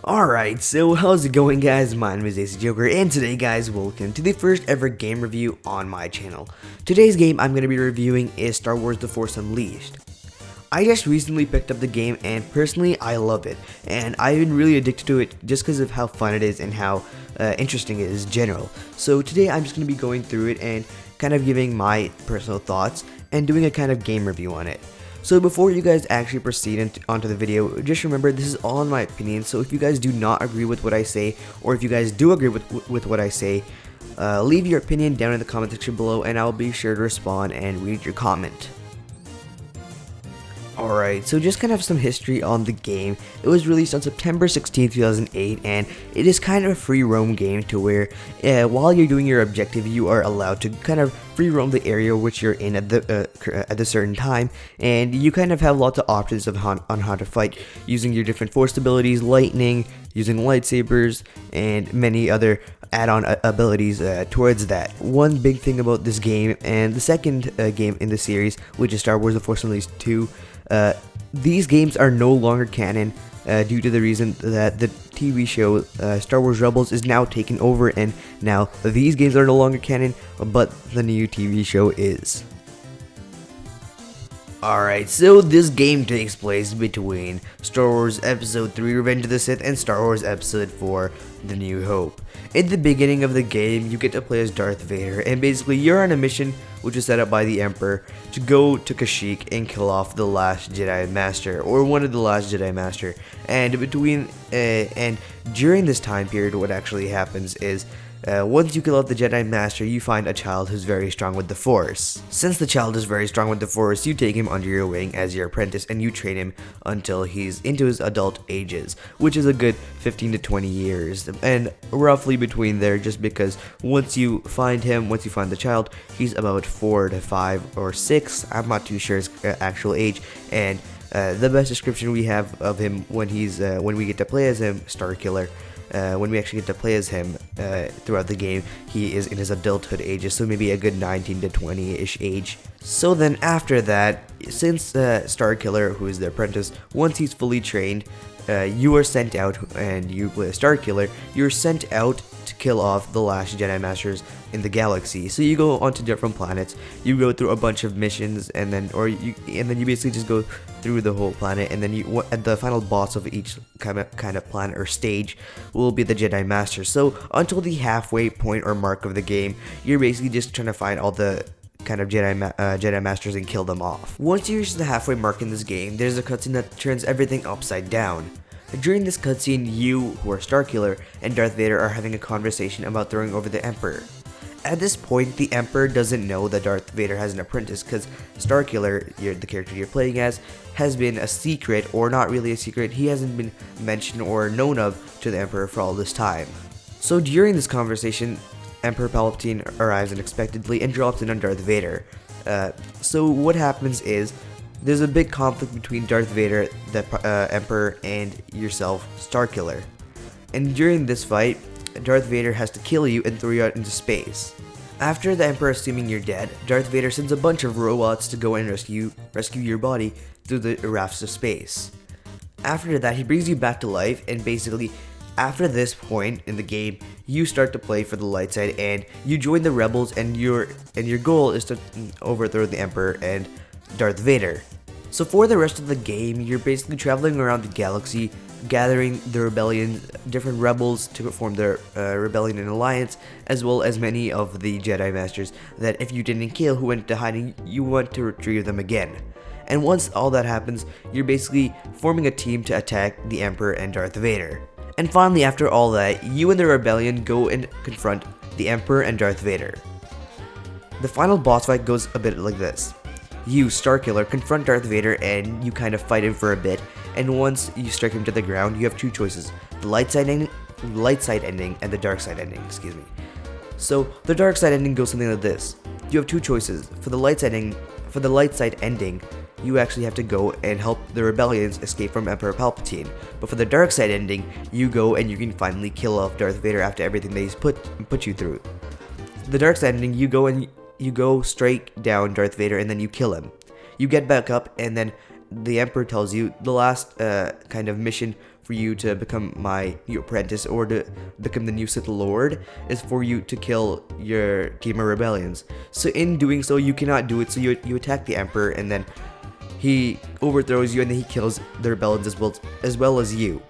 Alright, so how's it going, guys? My name is AC Joker, and today, guys, welcome to the first ever game review on my channel. Today's game I'm going to be reviewing is Star Wars The Force Unleashed. I just recently picked up the game, and personally I love it, and I've been really addicted to it just because of how fun it is and how interesting it is in general. So today I'm just going to be going through it and kind of giving my personal thoughts and doing a kind of game review on it. So before you guys actually proceed onto the video, just remember this is all in my opinion, so if you guys do not agree with what I say, or if you guys do agree with what I say, leave your opinion down in the comment section below and I'll be sure to respond and read your comment. Alright, so just kind of some history on the game. It was released on September 16, 2008, and it is kind of a free roam game to where while you're doing your objective, you are allowed to kind of free roam the area which you're in at the certain time, and you kind of have lots of options of on how to fight using your different force abilities, lightning, using lightsabers, and many other add-on abilities towards that. One big thing about this game and the second game in the series, which is Star Wars The Force Unleashed 2, these games are no longer canon due to the reason that the TV show Star Wars Rebels is now taken over, and now these games are no longer canon, but the new TV show is. Alright, so this game takes place between Star Wars Episode 3 Revenge of the Sith and Star Wars Episode 4 The New Hope. In the beginning of the game, you get to play as Darth Vader, and basically you're on a mission which is set up by the Emperor to go to Kashyyyk and kill off the last Jedi Master, or one of the last Jedi Master. And during this time period, what actually happens is once you kill off the Jedi Master, you find a child who's very strong with the Force. Since the child is very strong with the Force, you take him under your wing as your apprentice and you train him until he's into his adult ages, which is a good 15 to 20 years, and roughly between there, just because once you find the child, he's about 4 to 5 or 6, I'm not too sure his actual age, and the best description we have of him when we get to play as him, Starkiller, when we actually get to play as him throughout the game, he is in his adulthood ages, so maybe a good 19 to 20-ish age. So then after that, since Starkiller, who is the apprentice, once he's fully trained, you are sent out, and you play Starkiller, you're sent out to kill off the last Jedi Masters in the galaxy. So you go onto different planets, you go through a bunch of missions, and then you basically just go through the whole planet, and then the final boss of each kind of planet or stage will be the Jedi Master. So until the halfway point or mark of the game, you're basically just trying to find all the kind of Jedi Masters and kill them off. Once you reach the halfway mark in this game, there's a cutscene that turns everything upside down. During this cutscene, you, who are Starkiller, and Darth Vader are having a conversation about throwing over the Emperor. At this point, the Emperor doesn't know that Darth Vader has an apprentice, because Starkiller, the character you're playing as, has been a secret, or not really a secret. He hasn't been mentioned or known of to the Emperor for all this time. So during this conversation, Emperor Palpatine arrives unexpectedly and drops in on Darth Vader. So what happens is, there's a big conflict between Darth Vader, the Emperor, and yourself, Starkiller. And during this fight, Darth Vader has to kill you and throw you out into space. After the Emperor assuming you're dead, Darth Vader sends a bunch of robots to go and rescue your body through the rafts of space. After that, he brings you back to life, and basically, after this point in the game, you start to play for the light side, and you join the rebels, and your goal is to overthrow the Emperor and Darth Vader. So for the rest of the game, you're basically traveling around the galaxy, gathering the rebellion, different rebels to form their rebellion and alliance, as well as many of the Jedi Masters that if you didn't kill who went to hiding, you want to retrieve them again. And once all that happens, you're basically forming a team to attack the Emperor and Darth Vader. And finally, after all that, you and the rebellion go and confront the Emperor and Darth Vader. The final boss fight goes a bit like this. You, Starkiller, confront Darth Vader and you kind of fight him for a bit, and once you strike him to the ground, you have two choices: the light side ending and the dark side ending, excuse me. So the dark side ending goes something like this. You have two choices. For the light side ending, you actually have to go and help the rebellions escape from Emperor Palpatine. But for the dark side ending, you go and you can finally kill off Darth Vader after everything that he's put you through. The dark side ending, you go straight down Darth Vader and then you kill him. You get back up, and then the Emperor tells you the last kind of mission for you to become my new apprentice or to become the new Sith Lord is for you to kill your Gamer Rebellions. So in doing so, you cannot do it. So you attack the Emperor, and then he overthrows you, and then he kills the rebellions as well as you.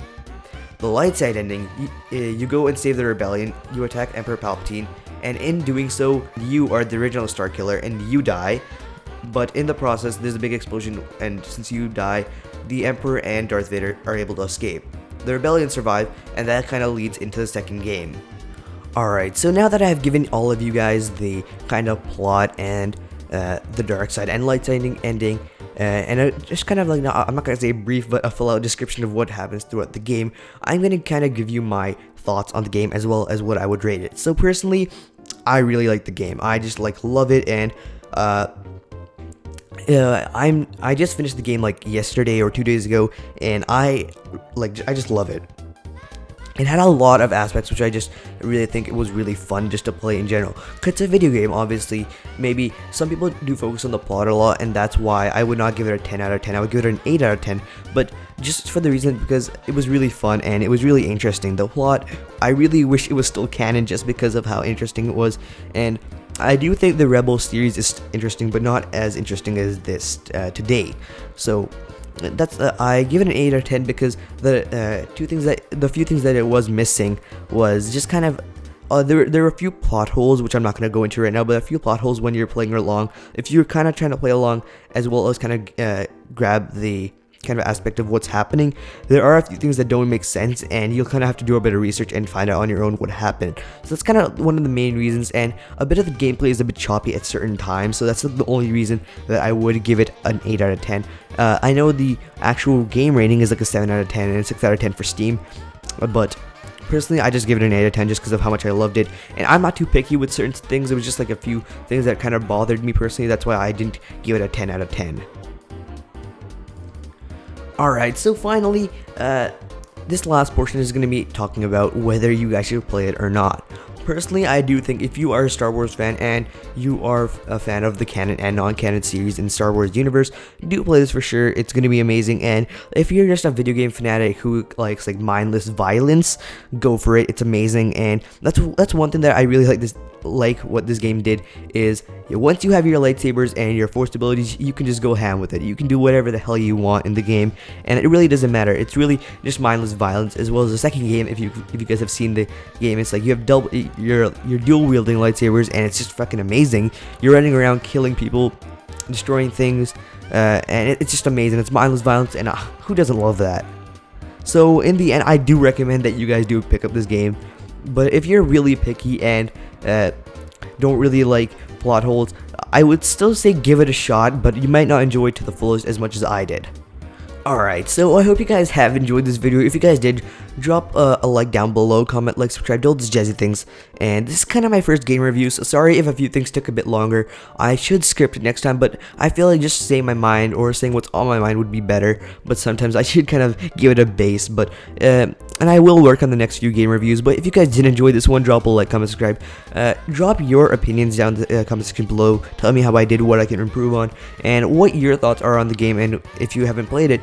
The light side ending, you go and save the rebellion, you attack Emperor Palpatine, and in doing so, you are the original Star Killer and you die. But in the process, there's a big explosion, and since you die, the Emperor and Darth Vader are able to escape. The rebellion survive, and that kind of leads into the second game. Alright, so now that I have given all of you guys the kind of plot and the dark side and light side ending, and just kind of like, I'm not going to say brief, but a full-out description of what happens throughout the game, I'm going to kind of give you my thoughts on the game as well as what I would rate it. So personally, I really like the game. I just love it, and I just finished the game like yesterday or 2 days ago, and I just love it. It had a lot of aspects which I just really think it was really fun just to play in general. 'Cause it's a video game, obviously. Maybe some people do focus on the plot a lot, and that's why I would not give it a 10 out of 10. I would give it an 8 out of 10. But just for the reason because it was really fun and it was really interesting. The plot, I really wish it was still canon just because of how interesting it was. And I do think the Rebels series is interesting, but not as interesting as this to date. So that's I give it an 8 out of 10 because the few things that it was missing was just kind of there were a few plot holes which I'm not going to go into right now, but a few plot holes when you're playing along. If you're kind of trying to play along as well as kind of grab the kind of aspect of what's happening, there are a few things that don't make sense, and you'll kind of have to do a bit of research and find out on your own what happened. So that's kind of one of the main reasons, and a bit of the gameplay is a bit choppy at certain times, so that's the only reason that I would give it an 8 out of 10. I know the actual game rating is like a 7 out of 10 and a 6 out of 10 for Steam, but personally I just give it an 8 out of 10 just because of how much I loved it, and I'm not too picky with certain things. It was just like a few things that kind of bothered me personally. That's why I didn't give it a 10 out of 10. Alright, so finally, this last portion is going to be talking about whether you guys should play it or not. Personally, I do think if you are a Star Wars fan and you are a fan of the canon and non-canon series in Star Wars universe, do play this for sure. It's going to be amazing. And if you're just a video game fanatic who likes like mindless violence, go for it. It's amazing. And that's one thing that I really like what this game did is once you have your lightsabers and your force abilities, you can just go ham with it. You can do whatever the hell you want in the game, and it really doesn't matter. It's really just mindless violence. As well as the second game, if you guys have seen the game, it's like you have you're dual wielding lightsabers, and it's just fucking amazing. You're running around killing people, destroying things, and it's just amazing. It's mindless violence, and who doesn't love that? So in the end, I do recommend that you guys do pick up this game. But if you're really picky and don't really like plot holes, I would still say give it a shot, but you might not enjoy it to the fullest as much as I did. Alright, so I hope you guys have enjoyed this video. If you guys did, drop a like down below, comment, like, subscribe, do all these jazzy things. And this is kind of my first game review, so sorry if a few things took a bit longer. I should script it next time, but I feel like just saying my mind or saying what's on my mind would be better. But sometimes I should kind of give it a base, but and I will work on the next few game reviews. But if you guys did enjoy this one, drop a like, comment, subscribe. Drop your opinions down in the comment section below. Tell me how I did, what I can improve on, and what your thoughts are on the game, and if you haven't played it,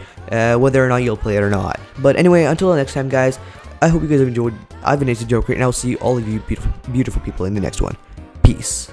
whether or not you'll play it or not. But anyway, until the next time, guys, I hope you guys have enjoyed. I've been Ace the Joker, and I'll see all of you beautiful people in the next one. Peace.